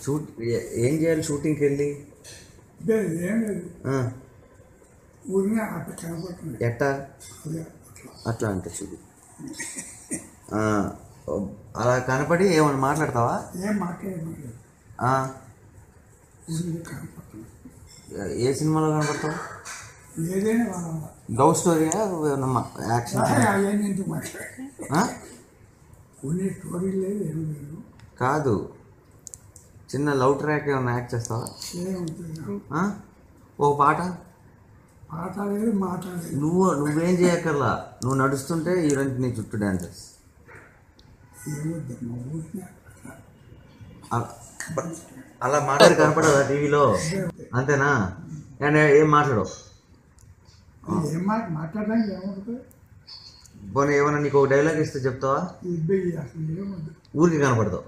Shoot ఏం చేయాలి షూటింగ్కి వెళ్ళి? ఏం లేదు, ఊరినే అట్లా కనపడుతుంది. ఎట్టా అట్లా అంటే చూడు, అలా కనపడి ఏమన్నా మాట్లాడతావా? ఏం మాట్లాడలేదు, కనపడుతుంది. ఏ సినిమాలో కనపడతావు? ఏదైనా వాళ్ళ లవ్ స్టోరీయా యాక్షన్? అవన్నీ ఎందుకు మాట్లాడాలి, కొన్ని స్టోరీలు లేదు, ఏం లేదు. కాదు, చిన్న లవ్ ట్రాక్ ఏమన్నా యాక్ట్ చేస్తావా? ఏముంటుంది, ఓ పాట పాట లేదు, మాట లేదు. నువ్వేం చేయక్కర్లా, నువ్వు నడుస్తుంటే హీరోయిన్కి నీ చుట్టూ డాన్సెస్. ఏమొద్దమ్మా, ఊరినే అలా మాట్లాడి కనపడదా టీవీలో? అంతేనా? అండ్ ఏం మాట్లాడవు? ఏం మాట్లాడడానికి ఏముంటుంది? పోనీ ఏమన్నా నీకు ఒక డైలాగ్ ఇస్తే చెప్తావా? అసలు ఏమొద్దు, ఊరికి కనపడతావు.